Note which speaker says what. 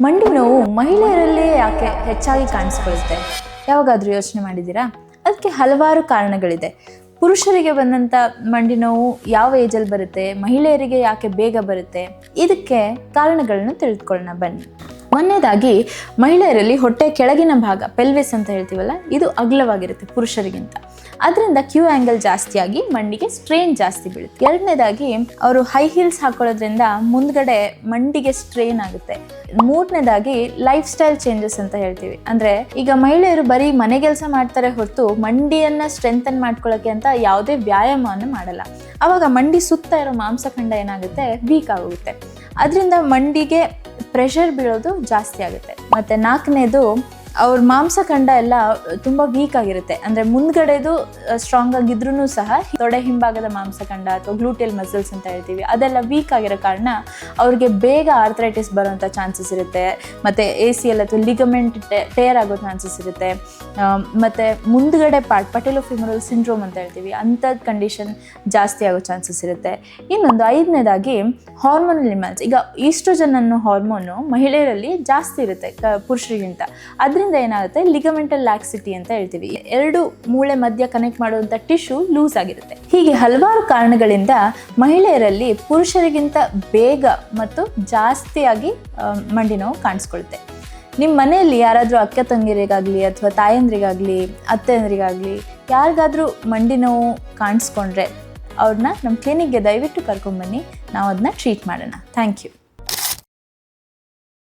Speaker 1: ಮಂಡಿ ನೋವು ಮಹಿಳೆಯರಲ್ಲೇ ಯಾಕೆ ಹೆಚ್ಚಾಗಿ ಕಾಣಿಸ್ಕೊಳ್ಳುತ್ತೆ? ಯಾವಾಗಾದ್ರೂ ಯೋಚನೆ ಮಾಡಿದ್ದೀರಾ? ಅದಕ್ಕೆ ಹಲವಾರು ಕಾರಣಗಳಿದೆ. ಪುರುಷರಿಗೆ ಬಂದಂಥ ಮಂಡಿ ನೋವು ಯಾವ ಏಜಲ್ಲಿ ಬರುತ್ತೆ, ಮಹಿಳೆಯರಿಗೆ ಯಾಕೆ ಬೇಗ ಬರುತ್ತೆ, ಇದಕ್ಕೆ ಕಾರಣಗಳನ್ನು ತಿಳಿದುಕೊಳ್ಳೋಣ ಬನ್ನಿ. ಒಂದನೇದಾಗಿ, ಮಹಿಳೆಯರಲ್ಲಿ ಹೊಟ್ಟೆ ಕೆಳಗಿನ ಭಾಗ, ಪೆಲ್ವಿಸ್ ಅಂತ ಹೇಳ್ತೀವಲ್ಲ, ಇದು ಅಗಲವಾಗಿರುತ್ತೆ ಪುರುಷರಿಗಿಂತ. ಅದರಿಂದ ಕ್ಯೂ ಆ್ಯಂಗಲ್ ಜಾಸ್ತಿಯಾಗಿ ಮಂಡಿಗೆ ಸ್ಟ್ರೇನ್ ಜಾಸ್ತಿ ಬೀಳುತ್ತೆ. ಎರಡನೇದಾಗಿ, ಅವರು ಹೈ ಹೀಲ್ಸ್ ಹಾಕೊಳ್ಳೋದ್ರಿಂದ ಮುಂದ್ಗಡೆ ಮಂಡಿಗೆ ಸ್ಟ್ರೇನ್ ಆಗುತ್ತೆ. ಮೂರನೇದಾಗಿ, ಲೈಫ್ ಸ್ಟೈಲ್ ಚೇಂಜಸ್ ಅಂತ ಹೇಳ್ತೀವಿ. ಅಂದರೆ ಈಗ ಮಹಿಳೆಯರು ಬರೀ ಮನೆ ಕೆಲಸ ಮಾಡ್ತಾರೆ ಹೊರತು ಮಂಡಿಯನ್ನು ಸ್ಟ್ರೆಂಥನ್ ಮಾಡ್ಕೊಳ್ಳೋಕ್ಕೆ ಅಂತ ಯಾವುದೇ ವ್ಯಾಯಾಮವನ್ನು ಮಾಡಲ್ಲ. ಆವಾಗ ಮಂಡಿ ಸುತ್ತ ಇರೋ ಮಾಂಸಖಂಡ ಏನಾಗುತ್ತೆ, ವೀಕ್ ಆಗೋಗುತ್ತೆ. ಅದರಿಂದ ಮಂಡಿಗೆ ಪ್ರೆಷರ್ ಬೀಳೋದು ಜಾಸ್ತಿ ಆಗುತ್ತೆ. ಮತ್ತು ನಾಲ್ಕನೇದು, ಅವ್ರ ಮಾಂಸಖಂಡ ಎಲ್ಲ ತುಂಬ ವೀಕ್ ಆಗಿರುತ್ತೆ. ಅಂದರೆ ಮುಂದ್ಗಡೆದು ಸ್ಟ್ರಾಂಗ್ ಆಗಿದ್ರೂ ಸಹ ತೊಡೆ ಹಿಂಭಾಗದ ಮಾಂಸಖಂಡ ಅಥವಾ ಗ್ಲೂಟಿಯಲ್ ಮಸಲ್ಸ್ ಅಂತ ಹೇಳ್ತೀವಿ, ಅದೆಲ್ಲ ವೀಕ್ ಆಗಿರೋ ಕಾರಣ ಅವ್ರಿಗೆ ಬೇಗ ಆರ್ಥರೈಟಿಸ್ ಬರೋಂಥ ಚಾನ್ಸಸ್ ಇರುತ್ತೆ. ಮತ್ತು ACL ಅಥವಾ ಲಿಗಮೆಂಟ್ ಟೇರ್ ಆಗೋ ಚಾನ್ಸಸ್ ಇರುತ್ತೆ. ಮತ್ತು ಮುಂದ್ಗಡೆ ಪಟೆಲೋಫಿಮರಲ್ ಸಿಂಡ್ರೋಮ್ ಅಂತ ಹೇಳ್ತೀವಿ, ಅಂಥದ್ದು ಕಂಡೀಷನ್ ಜಾಸ್ತಿ ಆಗೋ ಚಾನ್ಸಸ್ ಇರುತ್ತೆ. ಇನ್ನೊಂದು ಐದನೇದಾಗಿ, ಹಾರ್ಮೋನಲ್ ಇಂಬ್ಯಾಲೆನ್ಸ್. ಈಗ ಈಸ್ಟ್ರೋಜನ್ ಅನ್ನೋ ಹಾರ್ಮೋನು ಮಹಿಳೆಯರಲ್ಲಿ ಜಾಸ್ತಿ ಇರುತ್ತೆ ಪುರುಷರಿಗಿಂತ. ಅದರಿಂದ ಏನಾಗುತ್ತೆ, ಲಿಗಮೆಂಟಲ್ ಲ್ಯಾಕ್ಸಿಟಿ ಅಂತ ಹೇಳ್ತೀವಿ. ಎರಡು ಮೂಳೆ ಮಧ್ಯ ಕನೆಕ್ಟ್ ಮಾಡುವಂಥ ಟಿಶ್ಯೂ ಲೂಸ್ ಆಗಿರುತ್ತೆ. ಹೀಗೆ ಹಲವಾರು ಕಾರಣಗಳಿಂದ ಮಹಿಳೆಯರಲ್ಲಿ ಪುರುಷರಿಗಿಂತ ಬೇಗ ಮತ್ತು ಜಾಸ್ತಿಯಾಗಿ ಮಂಡಿ ನೋವು ಕಾಣಿಸ್ಕೊಳುತ್ತೆ. ನಿಮ್ಮ ಮನೆಯಲ್ಲಿ ಯಾರಾದರೂ ಅಕ್ಕ ತಂಗಿರಿಗಾಗಲಿ ಅಥವಾ ತಾಯಂದ್ರಿಗಾಗಲಿ ಅತ್ತೆಯಂದ್ರಿಗಾಗಲಿ ಯಾರಿಗಾದರೂ ಮಂಡಿ ನೋವು ಕಾಣಿಸ್ಕೊಂಡ್ರೆ ಅವ್ರನ್ನ ನಮ್ಮ ಕ್ಲಿನಿಕ್ಗೆ ದಯವಿಟ್ಟು ಕರ್ಕೊಂಡ್ಬನ್ನಿ, ನಾವು ಅದನ್ನ ಟ್ರೀಟ್ ಮಾಡೋಣ. Thank you.